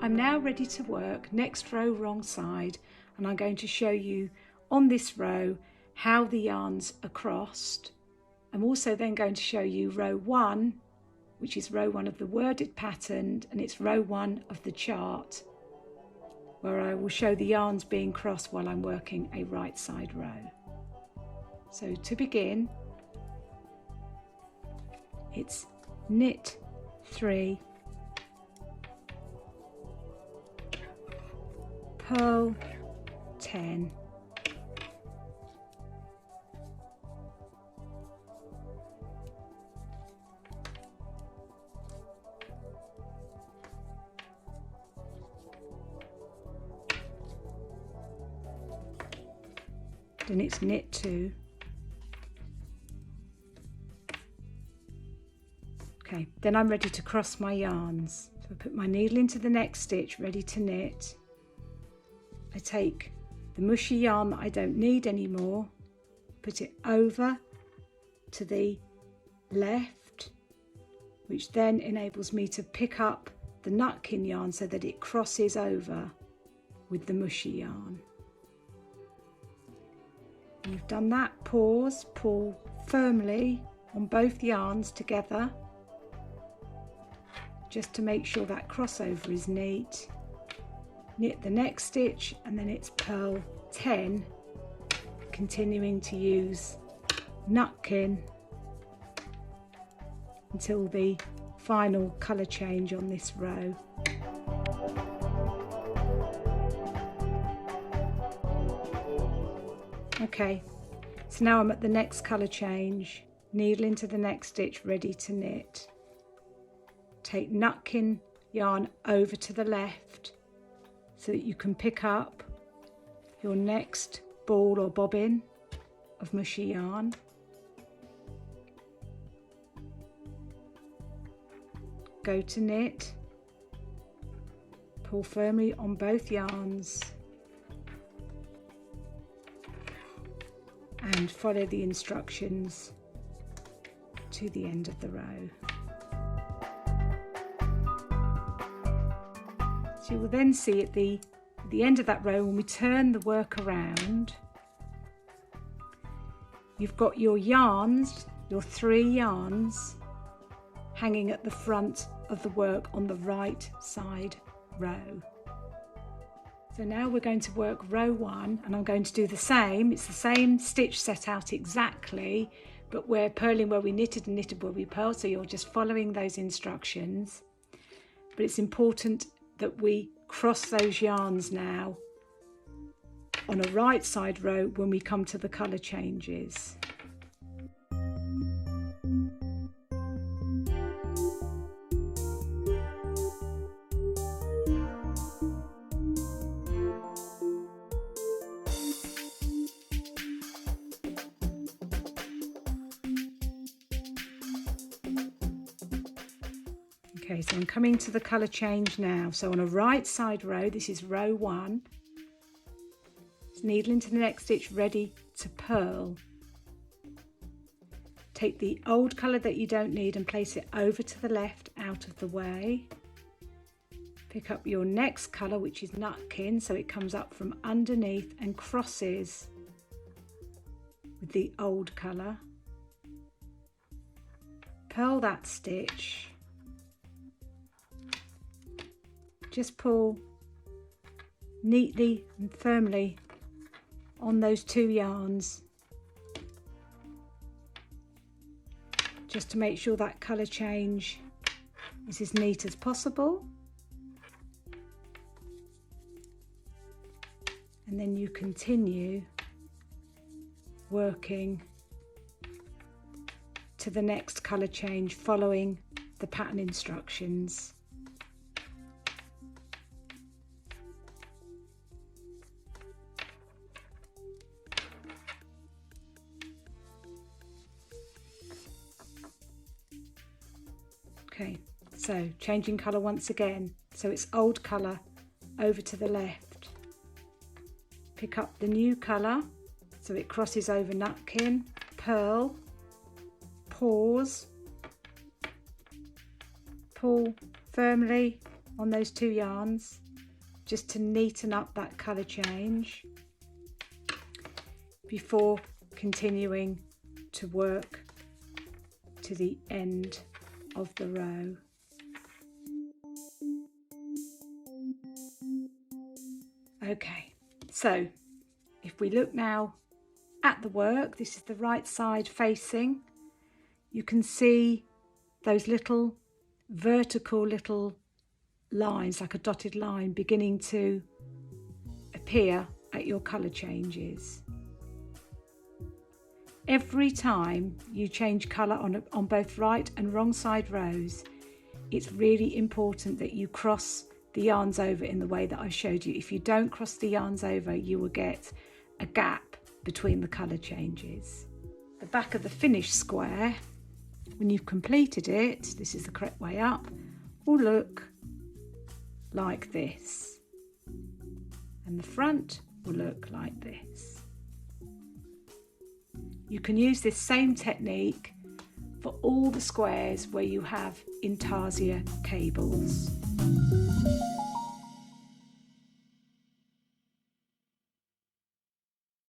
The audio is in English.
I'm now ready to work next row wrong side, and I'm going to show you on this row how the yarns are crossed. I'm also then going to show you row 1, which is row 1 of the worded pattern, and it's row 1 of the chart, where I will show the yarns being crossed while I'm working a right side row. So to begin, it's knit 3, purl 10, then it's knit 2, okay, then I'm ready to cross my yarns. So I put my needle into the next stitch, ready to knit. I take the mushy yarn that I don't need anymore, put it over to the left, which then enables me to pick up the nutkin yarn so that it crosses over with the mushy yarn. When you've done that, pause, pull firmly on both yarns together, just to make sure that crossover is neat. Knit the next stitch, and then it's purl 10, continuing to use nutkin until the final colour change on this row. Okay, so now I'm at the next colour change, needle into the next stitch, ready to knit. Take nutkin yarn over to the left so that you can pick up your next ball or bobbin of mushy yarn. Go to knit, pull firmly on both yarns, and follow the instructions to the end of the row. So you will then see at the end of that row, when we turn the work around, you've got your yarns, your 3 yarns, hanging at the front of the work on the right side row. So now we're going to work row 1, and I'm going to do the same. It's the same stitch set out exactly, but we're purling where we knitted and knitted where we purled, so you're just following those instructions. But it's important that we cross those yarns now on a right side row when we come to the colour changes. Okay, so I'm coming to the colour change now. So on a right side row, this is row 1, needle into the next stitch, ready to purl. Take the old colour that you don't need and place it over to the left, out of the way. Pick up your next colour, which is nutkin, so it comes up from underneath and crosses with the old colour. Purl that stitch. Just pull neatly and firmly on those 2 yarns, just to make sure that colour change is as neat as possible. And then you continue working to the next colour change, following the pattern instructions. Okay, so changing colour once again. So it's old colour over to the left. Pick up the new colour so it crosses over nutkin, purl, pause, pull firmly on those 2 yarns just to neaten up that colour change before continuing to work to the end of the row. Okay, so if we look now at the work, this is the right side facing, you can see those little vertical little lines, like a dotted line, beginning to appear at your colour changes. Every time you change colour on both right and wrong side rows, it's really important that you cross the yarns over in the way that I showed you. If you don't cross the yarns over, you will get a gap between the colour changes. The back of the finished square, when you've completed it, this is the correct way up, will look like this, and the front will look like this. You can use this same technique for all the squares where you have Intarsia cables.